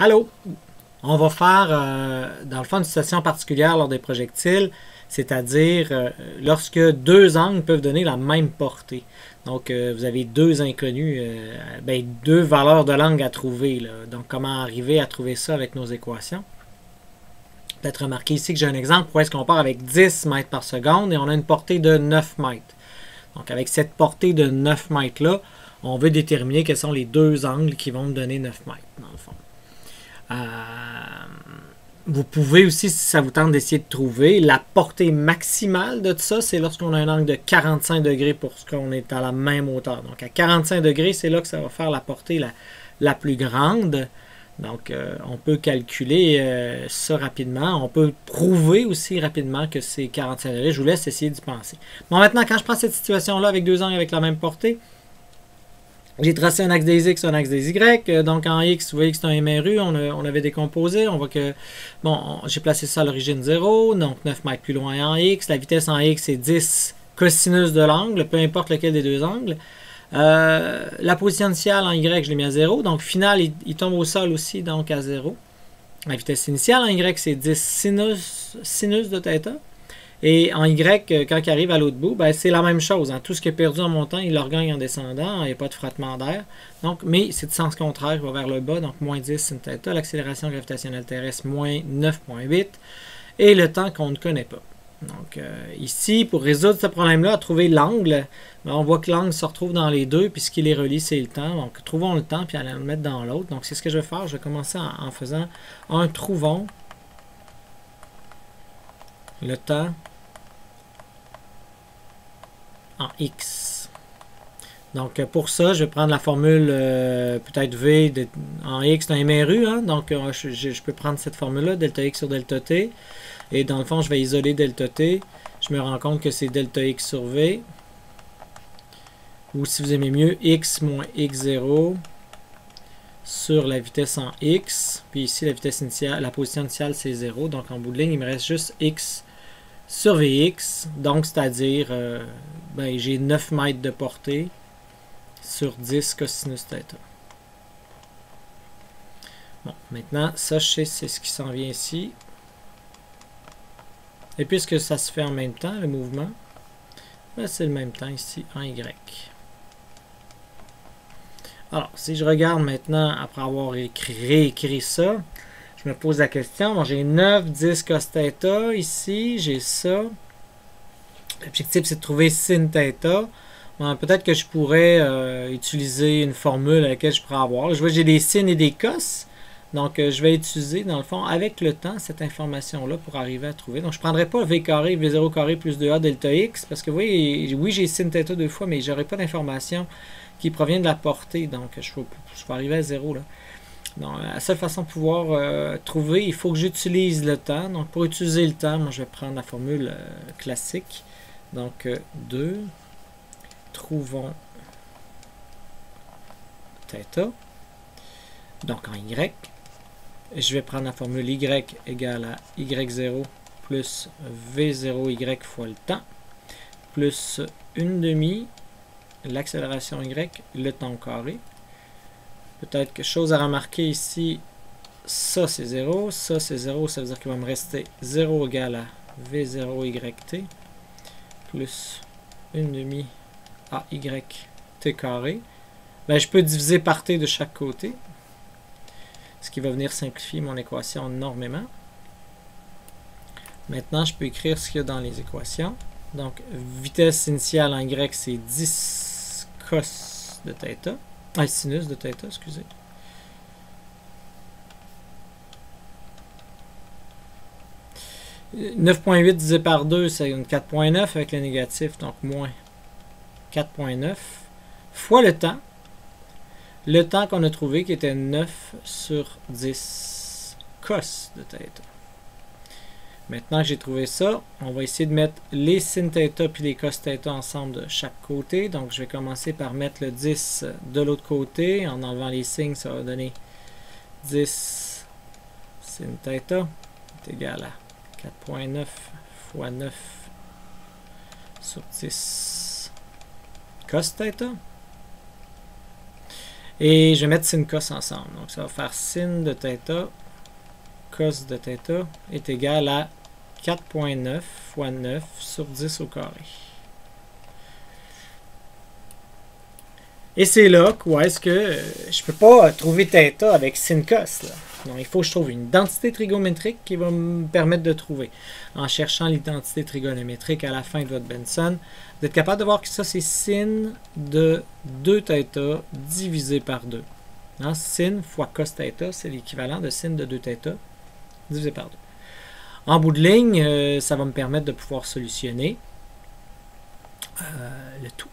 Allô? On va faire, dans le fond, une situation particulière lors des projectiles, c'est-à-dire lorsque deux angles peuvent donner la même portée. Donc, vous avez deux inconnus, deux valeurs de l'angle à trouver, là. Donc, comment arriver à trouver ça avec nos équations? Peut-être remarquer ici que j'ai un exemple où est-ce qu'on part avec 10 mètres par seconde et on a une portée de 9 mètres. Donc, avec cette portée de 9 mètres-là, on veut déterminer quels sont les deux angles qui vont me donner 9 mètres, dans le fond. Vous pouvez aussi, si ça vous tente d'essayer de trouver, la portée maximale de ça, c'est lorsqu'on a un angle de 45 degrés pour ce qu'on est à la même hauteur. Donc, à 45 degrés, c'est là que ça va faire la portée la plus grande. Donc, on peut calculer ça rapidement. On peut prouver aussi rapidement que c'est 45 degrés. Je vous laisse essayer d'y penser. Bon, maintenant, quand je prends cette situation-là avec deux angles avec la même portée, j'ai tracé un axe des X, un axe des Y. Donc, en X, vous voyez que c'est un MRU. On avait décomposé. On voit que, bon, j'ai placé ça à l'origine 0. Donc, 9 mètres plus loin en X. La vitesse en X, c'est 10 cosinus de l'angle, peu importe lequel des deux angles. La position initiale en Y, je l'ai mis à 0. Donc, final, il tombe au sol aussi, donc à 0. La vitesse initiale en Y, c'est 10 sinus de θ. Et en Y, quand il arrive à l'autre bout, ben, c'est la même chose. Hein. Tout ce qui est perdu en montant, il le regagne en descendant. Il n'y a pas de frottement d'air. Donc, mais c'est de sens contraire, il va vers le bas. Donc, moins 10 sin θ. L'accélération gravitationnelle terrestre, moins 9,8. Et le temps qu'on ne connaît pas. Donc, ici, pour résoudre ce problème-là, à trouver l'angle, ben, on voit que l'angle se retrouve dans les deux, puis ce qui les relie, c'est le temps. Donc, trouvons le temps, puis allons le mettre dans l'autre. Donc, c'est ce que je vais faire. Je vais commencer en faisant un trouvons le temps en X. Donc, pour ça, je vais prendre la formule peut-être V en X, c'est un MRU. Hein? Donc, je peux prendre cette formule-là, delta X sur delta T. Et dans le fond, je vais isoler delta T. Je me rends compte que c'est delta X sur V. Ou si vous aimez mieux, X moins X0 sur la vitesse en X. Puis ici, la vitesse initiale, la position initiale, c'est 0. Donc, en bout de ligne, il me reste juste X sur Vx. Donc, c'est-à-dire, j'ai 9 mètres de portée sur 10 cosinus θ. Bon, maintenant, ça, je sais, c'est ce qui s'en vient ici. Et puisque ça se fait en même temps, le mouvement, c'est le même temps ici en Y. Alors, si je regarde maintenant, après avoir réécrit ça, je me pose la question, bon, j'ai 9, 10 cos θ ici, j'ai ça. L'objectif, c'est de trouver sin θ. Bon, peut-être que je pourrais utiliser une formule à laquelle je pourrais avoir. Je vois que j'ai des sin et des cos. Donc, je vais utiliser, dans le fond, avec le temps, cette information-là pour arriver à trouver. Donc, je ne prendrai pas V carré, V0 carré plus 2A delta X, parce que vous voyez, oui, j'ai sin θ deux fois, mais je n'aurai pas d'information qui provient de la portée. Donc, je vais arriver à 0, là. Donc, la seule façon de pouvoir trouver, il faut que j'utilise le temps. Donc, pour utiliser le temps, moi, je vais prendre la formule classique. Donc, 2, trouvons θ. Donc, en Y, je vais prendre la formule Y égale à Y0 plus V0Y fois le temps, plus 1/2, l'accélération Y, le temps au carré. Peut-être que chose à remarquer ici, ça c'est 0, ça c'est 0, ça veut dire qu'il va me rester 0 égale à V0YT, plus 1/2 AYT carré. Ben, je peux diviser par T de chaque côté, ce qui va venir simplifier mon équation énormément. Maintenant, je peux écrire ce qu'il y a dans les équations. Donc, vitesse initiale en Y, c'est 10 cos de θ. Sinus de θ, excusez. « 9,8 divisé par 2, c'est une 4,9 avec le négatif, donc moins 4,9 fois le temps. Le temps qu'on a trouvé qui était 9 sur 10 cos de θ. Maintenant que j'ai trouvé ça, on va essayer de mettre les sin θ puis les cos θ ensemble de chaque côté. Donc, je vais commencer par mettre le 10 de l'autre côté. En enlevant les signes, ça va donner 10 sin θ est égal à 4,9 fois 9 sur 10 cos θ. Et je vais mettre sin cos ensemble. Donc ça va faire sin de θ, cos de θ est égal à 4.9 fois 9 sur 10 au carré. Et c'est là où est-ce que je ne peux pas trouver θ avec sin cos. Là. Donc, il faut que je trouve une identité trigonométrique qui va me permettre de trouver. En cherchant l'identité trigonométrique à la fin de votre Benson, vous êtes capable de voir que ça, c'est sin de 2θ divisé par 2. Hein? Sin fois cos θ, c'est l'équivalent de sin de 2θ divisé par 2. En bout de ligne, ça va me permettre de pouvoir solutionner le tout.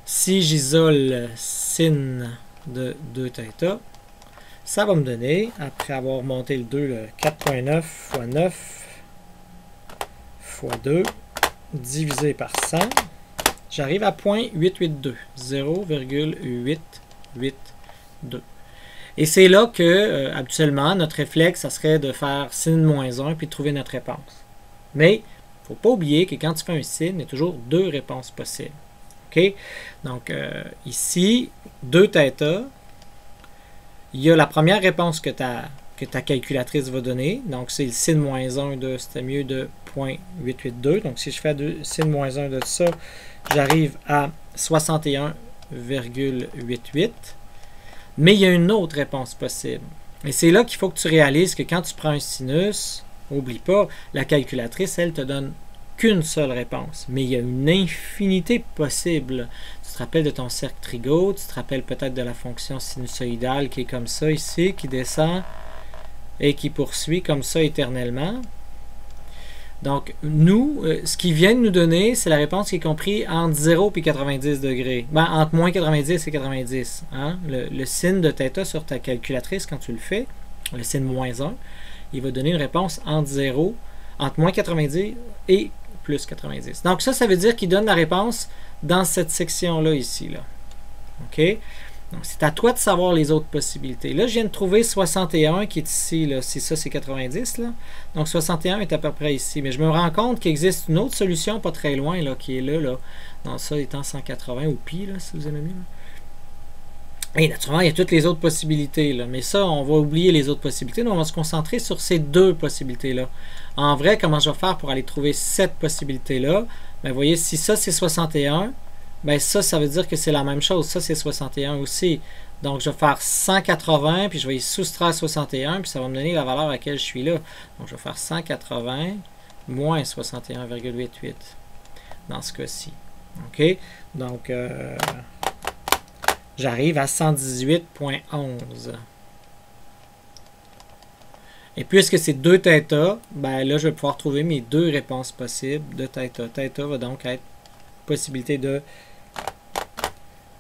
Si j'isole sin de 2θ, ça va me donner, après avoir monté le 2, le 4.9 fois 9 fois 2 divisé par 100, j'arrive à 0.882, 0,882. Et c'est là que, habituellement, notre réflexe, ça serait de faire sin moins 1 puis de trouver notre réponse. Mais, il ne faut pas oublier que quand tu fais un sin, il y a toujours deux réponses possibles. Okay? Donc, ici, 2θ, il y a la première réponse que ta calculatrice va donner. Donc, c'est le sin moins 1 de, c'était mieux de 0.882. Donc, si je fais sin moins 1 de ça, j'arrive à 61,88. Mais il y a une autre réponse possible. Et c'est là qu'il faut que tu réalises que quand tu prends un sinus, n'oublie pas, la calculatrice, elle te donne qu'une seule réponse. Mais il y a une infinité possible. Tu te rappelles de ton cercle trigo, tu te rappelles peut-être de la fonction sinusoïdale qui est comme ça ici, qui descend et qui poursuit comme ça éternellement. Donc, nous, ce qu'ils viennent nous donner, c'est la réponse qui est comprise entre 0 et 90 degrés. Ben, entre moins 90 et 90. Hein? Le sin de θ sur ta calculatrice, quand tu le fais, le sin moins 1, il va donner une réponse entre 0, entre moins 90 et plus 90. Donc, ça veut dire qu'il donne la réponse dans cette section-là, ici. Là. OK? Donc, c'est à toi de savoir les autres possibilités. Là, je viens de trouver 61 qui est ici. Là. Si ça, c'est 90. Là. Donc, 61 est à peu près ici. Mais je me rends compte qu'il existe une autre solution pas très loin là, qui est là. Donc, ça étant 180 ou pi, là, si vous aimez mieux. Et naturellement, il y a toutes les autres possibilités. Là. Mais ça, on va oublier les autres possibilités. Donc, on va se concentrer sur ces deux possibilités-là. En vrai, comment je vais faire pour aller trouver cette possibilité-là? Bien, vous voyez, si ça, c'est 61, bien ça veut dire que c'est la même chose. Ça, c'est 61 aussi. Donc, je vais faire 180, puis je vais y soustraire 61, puis ça va me donner la valeur à laquelle je suis là. Donc, je vais faire 180 moins 61,88 dans ce cas-ci. OK? Donc, j'arrive à 118,11. Et puisque c'est 2θ, ben là, je vais pouvoir trouver mes deux réponses possibles de θ. θ va donc être possibilité de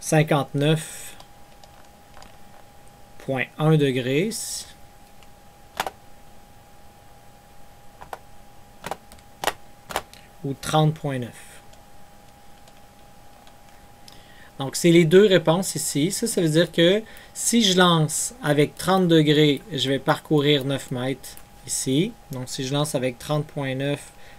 59,1 degrés. Ou 30,9. Donc, c'est les deux réponses ici. Ça veut dire que si je lance avec 30 degrés, je vais parcourir 9 mètres ici. Donc, si je lance avec 30,9,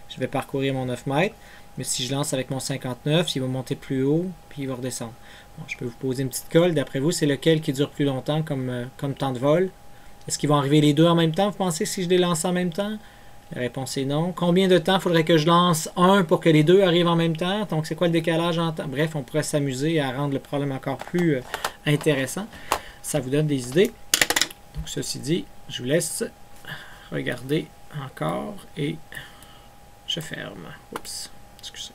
je vais parcourir mon 9 mètres. Mais si je lance avec mon 59, il va monter plus haut, puis il va redescendre. Bon, je peux vous poser une petite colle. D'après vous, c'est lequel qui dure plus longtemps comme temps de vol? Est-ce qu'ils vont arriver les deux en même temps, vous pensez, si je les lance en même temps? La réponse est non. Combien de temps faudrait que je lance un pour que les deux arrivent en même temps? Donc, c'est quoi le décalage en temps? Bref, on pourrait s'amuser à rendre le problème encore plus intéressant. Ça vous donne des idées. Donc, ceci dit, je vous laisse regarder encore et je ferme. Oups, excusez.